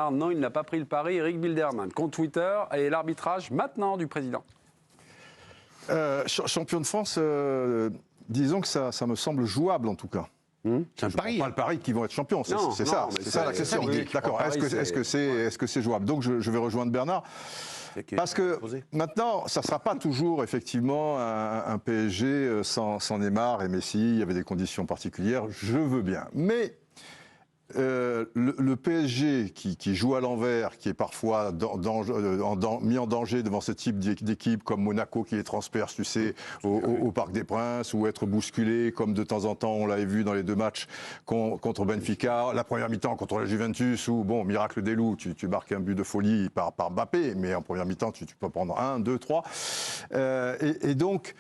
Ah non, il n'a pas pris le pari. Eric Bilderman, compte Twitter et l'arbitrage maintenant du président. Champion de France, disons que ça me semble jouable en tout cas. C'est un pari. Pas le pari qu'ils vont être champions, c'est ça la question. D'accord, est-ce que c'est jouable? Donc je vais rejoindre Bernard. Parce que maintenant, ça ne sera pas toujours effectivement un PSG sans Neymar et Messi, il y avait des conditions particulières, je veux bien. Mais le PSG qui joue à l'envers, qui est parfois mis en danger devant ce type d'équipe comme Monaco qui les transperce, tu sais, au Parc des Princes, ou être bousculé comme de temps en temps on l'avait vu dans les 2 matchs contre Benfica, la première mi-temps contre la Juventus, où bon, miracle des loups, tu marques un but de folie par Mbappé, mais en première mi-temps tu peux prendre 1, 2, 3. Et donc,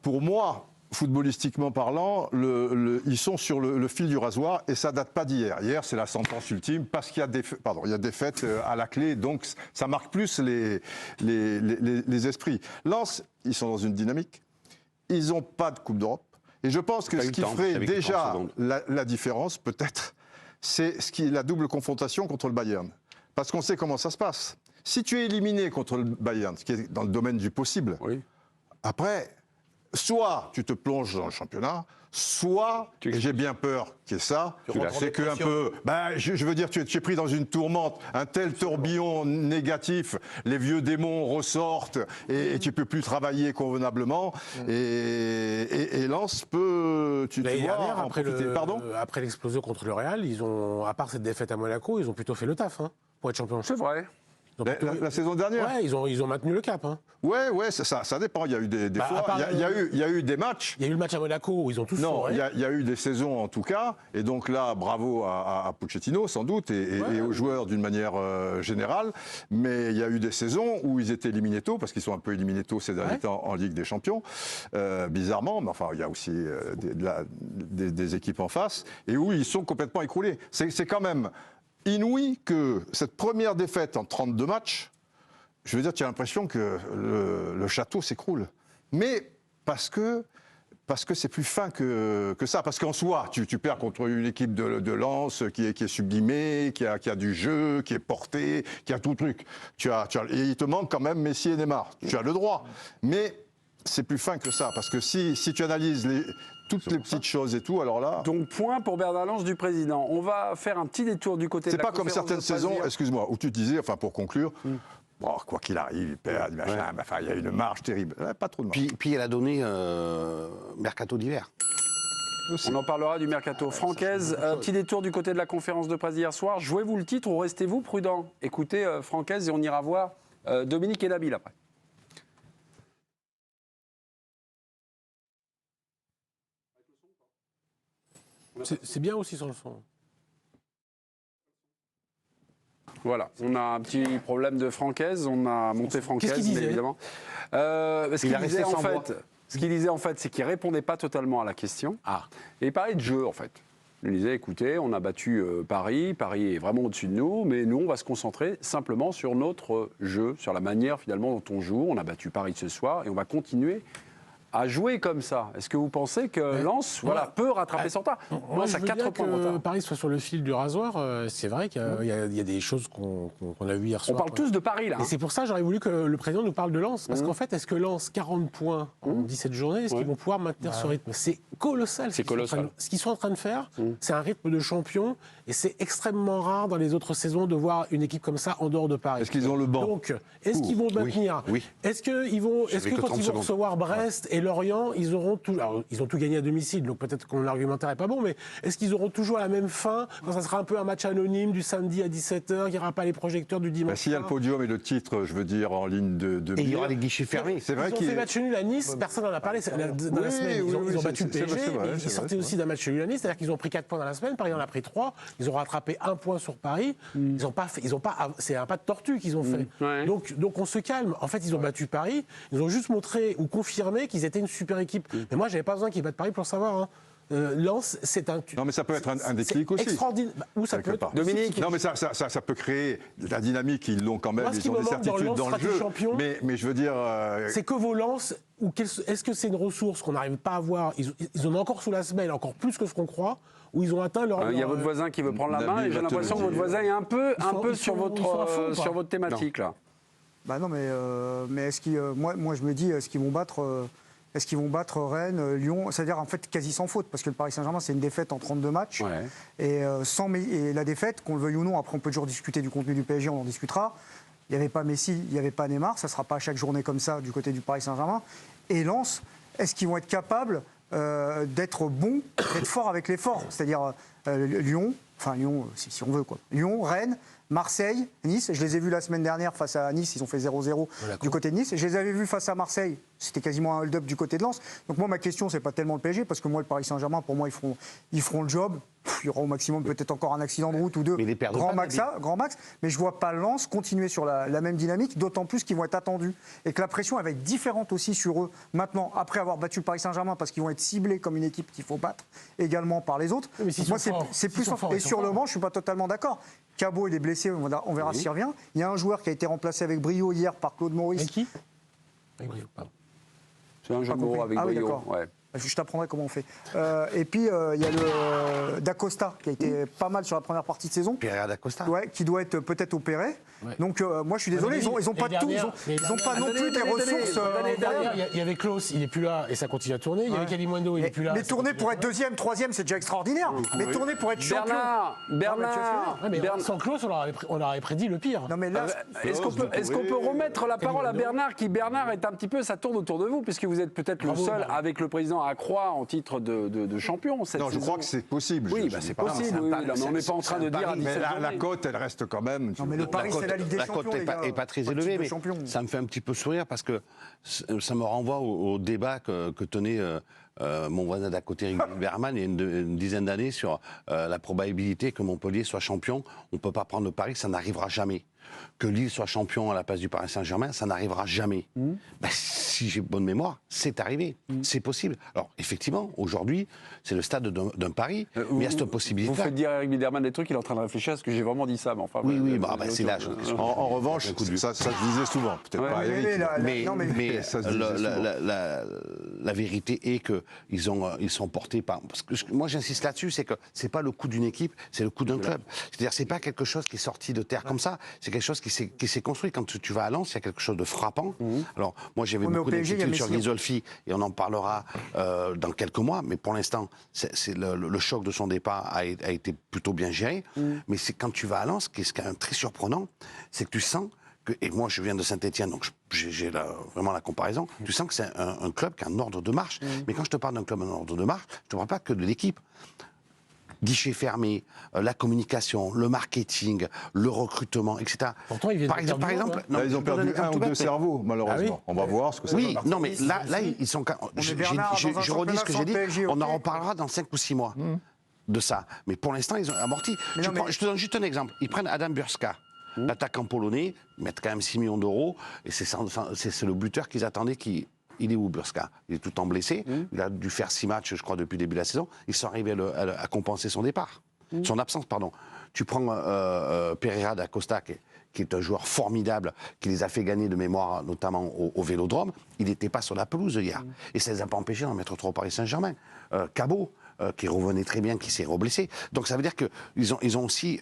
pour moi, footballistiquement parlant, ils sont sur le fil du rasoir et ça date pas d'hier. Hier, c'est la sentence ultime parce qu'il y a des défaites à la clé, donc ça marque plus les esprits. Lens, ils sont dans une dynamique, ils n'ont pas de Coupe d'Europe et je pense que ce qui ferait déjà la différence, peut-être, c'est la double confrontation contre le Bayern. Parce qu'on sait comment ça se passe. Si tu es éliminé contre le Bayern, ce qui est dans le domaine du possible, après, soit tu te plonges dans le championnat, soit, et j'ai bien peur qu'il y ait ça, c'est que un peu, je veux dire, tu es pris dans une tourmente, un tel tourbillon négatif, les vieux démons ressortent et tu peux plus travailler convenablement. Et Lens peut, tu vois, en profiter. Pardon ? Après l'explosion contre le Real, ils ont, à part cette défaite à Monaco, ils ont plutôt fait le taf pour être champion. C'est vrai. La saison dernière. Ouais, ils ont maintenu le cap. Ouais, ça dépend. Il y a eu des fois. Il y a eu des matchs. Il y a eu le match à Monaco où ils ont tous. Non, il y a eu des saisons en tout cas. Et donc là, bravo à Pochettino sans doute et aux joueurs d'une manière générale. Mais il y a eu des saisons où ils étaient éliminés tôt parce qu'ils sont un peu éliminés tôt ces derniers temps en Ligue des Champions, bizarrement. Mais enfin, il y a aussi des équipes en face et où ils sont complètement écroulés. C'est quand même inouï que cette première défaite en 32 matchs, je veux dire, tu as l'impression que le château s'écroule. Mais parce que c'est plus fin que ça. Parce qu'en soi, tu perds contre une équipe de Lens qui est sublimée, qui a du jeu, qui est portée, qui a tout le truc. Et il te manque quand même Messi et Neymar. Tu as le droit. Mais c'est plus fin que ça. Parce que si tu analyses toutes les petites choses et tout, alors là... Donc, point pour Bernard Lens du président. On va faire un petit détour du côté de la conférence. C'est pas comme certaines saisons, excuse-moi, où tu disais, enfin pour conclure, bon, quoi qu'il arrive, il perd, machin, enfin, il y a une marge terrible. Pas trop de marge. Puis elle a donné mercato d'hiver. On en parlera du mercato. Francaise, petit détour du côté de la conférence de presse d'hier soir. Jouez-vous le titre ou restez-vous prudent? Écoutez Francaise et on ira voir Dominique et Nabil après. C'est bien aussi sans le son. Voilà, on a un petit problème de Francaise, on a monté Francaise, Qu'est-ce qu'il disait évidemment. Ce qu'il disait en fait, c'est qu'il répondait pas totalement à la question. Et il parlait de jeu en fait. Il disait, écoutez, on a battu Paris est vraiment au-dessus de nous, mais nous on va se concentrer simplement sur notre jeu, sur la manière finalement dont on joue. On a battu Paris ce soir et on va continuer à jouer comme ça. Est-ce que vous pensez que Lens peut rattraper son retard? Moi, je veux bien que Paris soit sur le fil du rasoir. C'est vrai qu'il y a des choses qu'on a vues hier soir. On parle tous de Paris, là. Et c'est pour ça que j'aurais voulu que le président nous parle de Lens. Parce qu'en fait, est-ce que Lens, 40 points en 17 journées, est-ce qu'ils vont pouvoir maintenir ce rythme? C'est colossal. C'est colossal. Ce qu'ils sont en train de faire, c'est un rythme de champion. Et c'est extrêmement rare dans les autres saisons de voir une équipe comme ça en dehors de Paris. Est-ce qu'ils ont le banc? Donc, est-ce qu'ils vont maintenir? Est-ce que quand ils vont recevoir Brest et Lorient, ils auront tout. Alors, ils ont tout gagné à domicile, donc peut-être que l'argumentaire n'est pas bon, mais est-ce qu'ils auront toujours la même fin quand ça sera un peu un match anonyme du samedi à 17h, qu'il n'y aura pas les projecteurs du dimanche? S'il y a le podium et le titre, je veux dire, en ligne de et il y aura les guichets fermés. C'est vrai ils ont fait match nul à Nice, personne n'en a parlé dans la semaine. Ils ont battu le PSG, ils sortaient aussi d'un match nul à Nice, c'est-à-dire qu'ils ont pris 4 points dans la semaine, Paris en a pris 3, ils ont rattrapé 1 point sur Paris, c'est un pas de tortue qu'ils ont fait. Donc on se calme. En fait, ils ont battu Paris, ils ont juste montré ou confirmé qu'ils étaient une super équipe. Mais moi, j'avais pas besoin qu'ils battent Paris pour le savoir. Lens, c'est un... Non, mais ça peut être un déclic aussi. Extraordinaire. Où ça peut être... Dominique. Non, mais ça peut créer la dynamique, ils l'ont quand même, ils ont des certitudes dans le jeu. Mais je veux dire... C'est que vos Lens, est-ce que c'est une ressource qu'on n'arrive pas à avoir, ils en ont encore sous la semelle, encore plus que ce qu'on croit, où ils ont atteint leur... Il y a votre voisin qui veut prendre la main et j'ai l'impression que votre voisin est un peu sur votre thématique là. Bah non, mais est-ce qu'ils, moi je me dis, est-ce qu'ils vont battre Rennes, Lyon, c'est-à-dire en fait quasi sans faute, parce que le Paris Saint-Germain c'est une défaite en 32 matchs, et la défaite, qu'on le veuille ou non, après on peut toujours discuter du contenu du PSG, on en discutera. Il n'y avait pas Messi, il n'y avait pas Neymar, ça ne sera pas à chaque journée comme ça du côté du Paris Saint-Germain. Et Lens, est-ce qu'ils vont être capables d'être bons, d'être forts avec les forts, c'est-à-dire Lyon, si on veut quoi, Lyon, Rennes, Marseille, Nice, je les ai vus la semaine dernière face à Nice, ils ont fait 0-0 du côté de Nice. Je les avais vus face à Marseille, c'était quasiment un hold-up du côté de Lens. Donc moi, ma question, c'est pas tellement le PSG, parce que moi, le Paris Saint-Germain, pour moi, ils feront le job. Il y aura au maximum peut-être encore un accident de route ou deux, grand max, mais je vois pas Lens continuer sur la même dynamique, d'autant plus qu'ils vont être attendus et que la pression elle va être différente aussi sur eux maintenant, après avoir battu le Paris Saint-Germain, parce qu'ils vont être ciblés comme une équipe qu'il faut battre également par les autres. Mais moi, c'est plus fort. Et sur le banc, je suis pas totalement d'accord. Cabot, il est blessé, on verra s'il revient. Il y a un joueur qui a été remplacé avec brio hier par Claude Maurice. Avec qui? Avec brio, pardon. C'est un jeu de mots avec brio. Je t'apprendrai comment on fait. Et puis, il y a le D'Acosta, qui a été pas mal sur la première partie de saison. Pereira d'Acosta. Ouais, qui doit être peut-être opéré. Ouais. Donc, moi, je suis désolé, ils n'ont pas tout. Ils n'ont pas non plus des ressources. Il y avait Klaus, il n'est plus là, et ça continue à tourner. Il y avait Kalimundo, il n'est plus là. Mais tourner pour être deuxième, troisième, c'est déjà extraordinaire. Mais tourner pour être champion. Bernard. Sans Klaus, on aurait prédit le pire. Non, mais là, est-ce qu'on peut remettre la parole à Bernard, qui Bernard est un petit peu, ça tourne autour de vous, puisque vous êtes peut-être le seul avec le président à croire en titre de champion. Non, je crois que c'est possible. Oui, c'est possible. On n'est pas en train de dire à 17 mais la cote, elle reste quand même. Non, mais le Paris, c'est la Ligue des Champions. La cote n'est pas très élevée, mais ça me fait un petit peu sourire parce que ça me renvoie au débat que tenait mon voisin d'à côté, Rick Berman, il y a une dizaine d'années sur la probabilité que Montpellier soit champion. On ne peut pas prendre le pari, ça n'arrivera jamais. Que Lille soit champion à la place du Paris Saint-Germain, ça n'arrivera jamais. Ben, si j'ai bonne mémoire, c'est arrivé. C'est possible. Alors, effectivement, aujourd'hui, c'est le stade d'un pari, mais il y a cette possibilité. Vous faites dire à Eric Biderman des trucs, il est en train de réfléchir à ce que j'ai vraiment dit ça. Mais enfin, oui, c'est là. En revanche, ça se disait souvent, peut-être pas Eric. Mais la vérité est qu'ils sont portés par... Parce que moi, j'insiste là-dessus, c'est que c'est pas le coup d'une équipe, c'est le coup d'un club. C'est-à-dire, c'est pas quelque chose qui est sorti de terre comme ça, c'est quelque chose qui s'est construit. Quand tu vas à Lens, il y a quelque chose de frappant. Alors, moi, j'avais beaucoup d'inquiétudes sur Ghisolfi, et on en parlera dans quelques mois, mais pour l'instant, le choc de son départ a été plutôt bien géré. Mais c'est quand tu vas à Lens, ce qui est quand même très surprenant, c'est que tu sens que, et moi, je viens de Saint-Etienne, donc j'ai vraiment la comparaison, tu sens que c'est un club qui a un ordre de marche. Mais quand je te parle d'un club en ordre de marche, je ne te parle pas que de l'équipe. Guichet fermé, la communication, le marketing, le recrutement, etc. Pourtant, ils par exemple, là, ils ont perdu un ou deux cerveaux, malheureusement. On va voir ce que ça va faire. Non, mais là, ils sont... Je redis ce que j'ai dit, on en reparlera dans 5 ou 6 mois de ça. Mais pour l'instant, ils ont amorti. Je te donne juste un exemple. Ils prennent Adam Burska, l'attaquant polonais, ils mettent quand même 6 millions d'euros, et c'est le buteur qu'ils attendaient Il est où, Burska? Il est tout le temps blessé. Il a dû faire 6 matchs, je crois, depuis le début de la saison. Ils sont arrivés à compenser son départ. Son absence, pardon. Tu prends Pereira d'Acosta, qui est un joueur formidable, qui les a fait gagner de mémoire, notamment au Vélodrome. Il n'était pas sur la pelouse hier. Et ça ne les a pas empêchés d'en mettre 3 au Paris Saint-Germain. Cabot, qui revenait très bien, qui s'est reblessé. Donc ça veut dire qu'ils ont aussi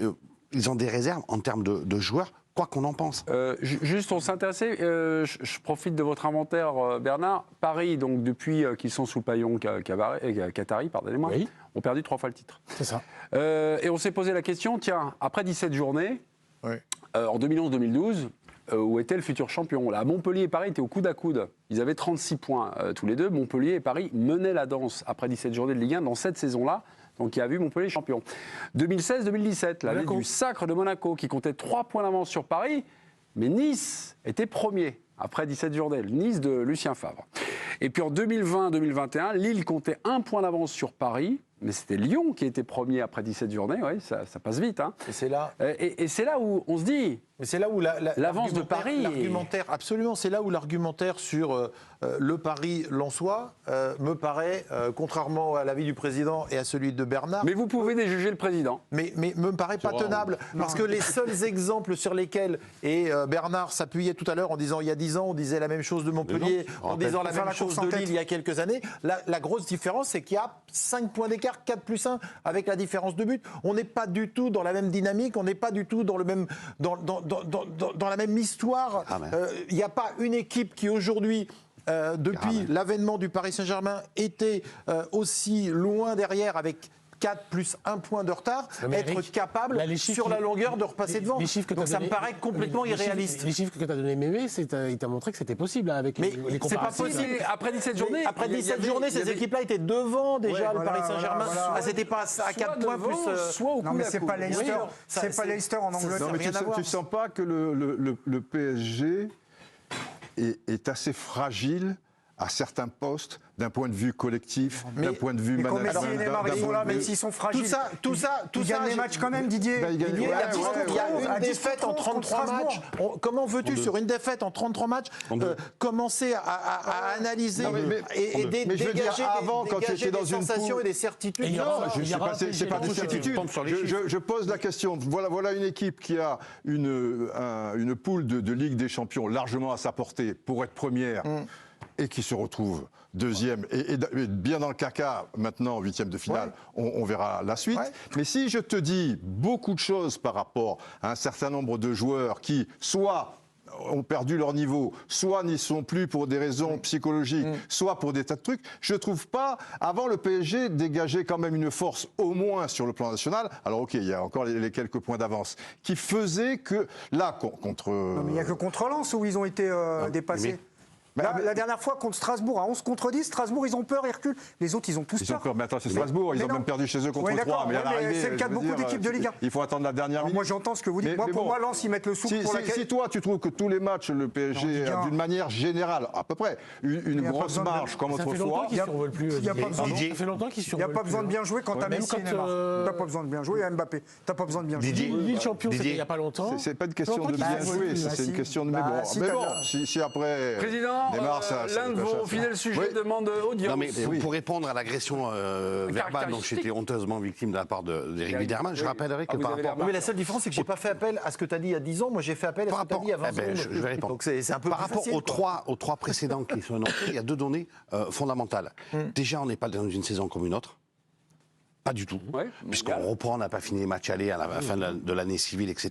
des réserves en termes de joueurs, quoi qu'on en pense. Juste, on s'intéressait, je profite de votre inventaire, Bernard. Paris, donc depuis qu'ils sont sous le paillon qatari, pardonnez-moi, ont perdu 3 fois le titre. C'est ça. Et on s'est posé la question, tiens, après 17 journées, en 2011-2012, où était le futur champion? Là, Montpellier et Paris étaient au coude à coude. Ils avaient 36 points tous les deux. Montpellier et Paris menaient la danse après 17 journées de Ligue 1 dans cette saison-là. Donc, il a vu Montpellier champion. 2016-2017, l'année du sacre de Monaco, qui comptait 3 points d'avance sur Paris, mais Nice était premier après 17 journées, Nice de Lucien Favre. Et puis en 2020-2021, Lille comptait 1 point d'avance sur Paris, mais c'était Lyon qui était premier après 17 journées, ça passe vite. Hein. Et c'est là. Et c'est là où on se dit. Mais c'est là où l'avance de Paris. L'argumentaire, absolument, c'est là où l'argumentaire sur le Paris lensois me paraît, contrairement à l'avis du président et à celui de Bernard. Mais vous pouvez déjuger le président. Mais me paraît pas tenable. Parce que les seuls exemples sur lesquels, et Bernard s'appuyait tout à l'heure en disant il y a 10 ans, on disait la même chose de Montpellier, en disant la même chose de Lille il y a quelques années, la grosse différence, c'est qu'il y a 5 points d'écart. retard, 4+1 avec la différence de but. On n'est pas du tout dans la même dynamique, on n'est pas du tout dans la même histoire. Il n'y a pas une équipe qui aujourd'hui, depuis l'avènement du Paris Saint-Germain, était aussi loin derrière avec 4 plus 1 point de retard, être capable sur la longueur de repasser devant. Donc ça me paraît complètement irréaliste. Les chiffres que tu as donnés, Mémé, il t'a montré que c'était possible avec les comparatifs. C'est pas possible. Après 17 journées, après 17 journées, ces équipes-là étaient devant déjà le Paris Saint-Germain. C'était pas à 4 points plus. Soit au coup. Non, mais c'est pas Leicester. C'est pas Leicester en Angleterre. Non, mais tu sens pas que le PSG est assez fragile à certains postes, d'un point de vue collectif, d'un point de vue management. Mais quand Messi et Neymar sont là, même s'ils sont fragiles, ils gagnent les matchs quand même, Didier. Il y a une défaite en 33 matchs. Comment veux-tu, sur une défaite en 33 matchs, commencer à analyser et dégager des sensations et des certitudes? Non, c'est pas des certitudes. Je pose la question. Voilà une équipe qui a une poule de Ligue des Champions largement à sa portée pour être première. Et qui se retrouve deuxième, et bien dans le caca maintenant, 8e de finale, on verra la suite. Mais si je te dis beaucoup de choses par rapport à un certain nombre de joueurs qui, soit ont perdu leur niveau, soit n'y sont plus pour des raisons psychologiques, soit pour des tas de trucs, je trouve pas, avant le PSG, dégager quand même une force, au moins sur le plan national, alors ok, il y a encore les quelques points d'avance, qui faisaient que, là, contre... Non, mais il n'y a que contre Lens où ils ont été dépassés. La dernière fois contre Strasbourg, à 11 contre 10, Strasbourg, ils ont peur, ils reculent. Les autres, ils ont tous peur. Mais attends, c'est Strasbourg, ils ont même perdu chez eux contre 3. Mais c'est le cas de beaucoup d'équipes de Ligue 1. Il faut attendre la dernière minute. Moi, j'entends ce que vous dites. Pour moi, Lens, ils mettent le souffle pour la Si toi, tu trouves que tous les matchs, le PSG, d'une manière générale, à peu près, une grosse marge comme autrefois. Il n'y a pas besoin de bien jouer quand tu as Messi et Neymar. Tu n'as pas besoin de bien jouer à Mbappé. Tu n'as pas besoin de bien jouer. Lille champion, c'était il n'y a pas longtemps. C'est pas une question de bien jouer, c'est une question de. Mais bon, si après. Neymar, ça. L'un de vos fidèles sujets demande audience. Non, mais pour répondre à l'agression verbale dont j'étais honteusement victime de la part d'Éric Widerman, je rappellerai que par rapport... Mais la seule différence, c'est que je n'ai pas fait appel à ce que tu as dit il y a 10 ans. Moi, j'ai fait appel à ce que tu as dit il y a 20 ans. Je vais répondre. Donc c'est un peu par rapport facile, aux trois précédents qui sont annoncés, il y a deux données fondamentales. Déjà, on n'est pas dans une saison comme une autre. Pas du tout, puisqu'on reprend, on n'a pas fini les matchs allés à la fin de l'année civile, etc.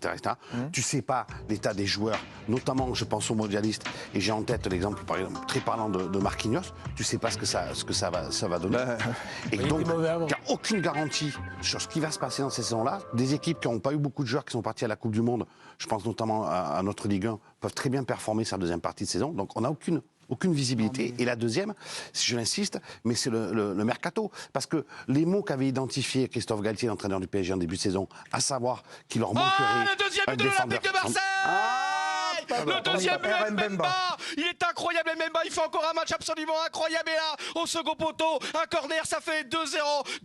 Tu ne sais pas l'état des joueurs, notamment je pense aux mondialistes, et j'ai en tête l'exemple par exemple, très parlant de Marquinhos, tu ne sais pas ce que ça va donner. Et donc, il n'y a aucune garantie sur ce qui va se passer dans ces saisons-là. Des équipes qui n'ont pas eu beaucoup de joueurs qui sont partis à la Coupe du Monde, je pense notamment à notre Ligue 1, peuvent très bien performer sur la deuxième partie de saison. Donc on n'a aucune visibilité. Et la deuxième, je l'insiste, mais c'est le mercato. Parce que les mots qu'avait identifié Christophe Galtier, l'entraîneur du PSG en début de saison, à savoir qu'il leur manquerait le deuxième but de l'Olympique de Marseille. Le deuxième but de Mbemba. Il est incroyable, Mbemba. Il fait encore un match absolument incroyable. Et là, au second poteau, un corner, ça fait 2-0.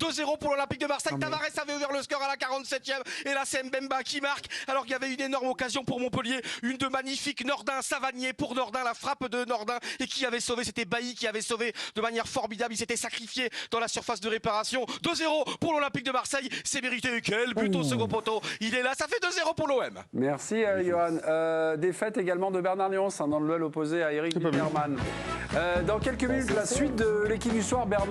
2-0 pour l'Olympique de Marseille. Tavares avait ouvert le score à la 47e. Et là, c'est Mbemba qui marque. Alors qu'il y avait une énorme occasion pour Montpellier. Une de magnifique Nordin, Savanier pour Nordin. La frappe de Nordin. Et qui avait sauvé, c'était Bailly qui avait sauvé de manière formidable. Il s'était sacrifié dans la surface de réparation. 2-0 pour l'Olympique de Marseille. C'est mérité. Quel but au second poteau. Il est là. Ça fait 2-0 pour l'OM. Merci, Johan. Défaite également de Bernard Léonce dans le duel opposé à Éric Widerman. Dans quelques minutes, la suite de l'équipe du soir. Bernard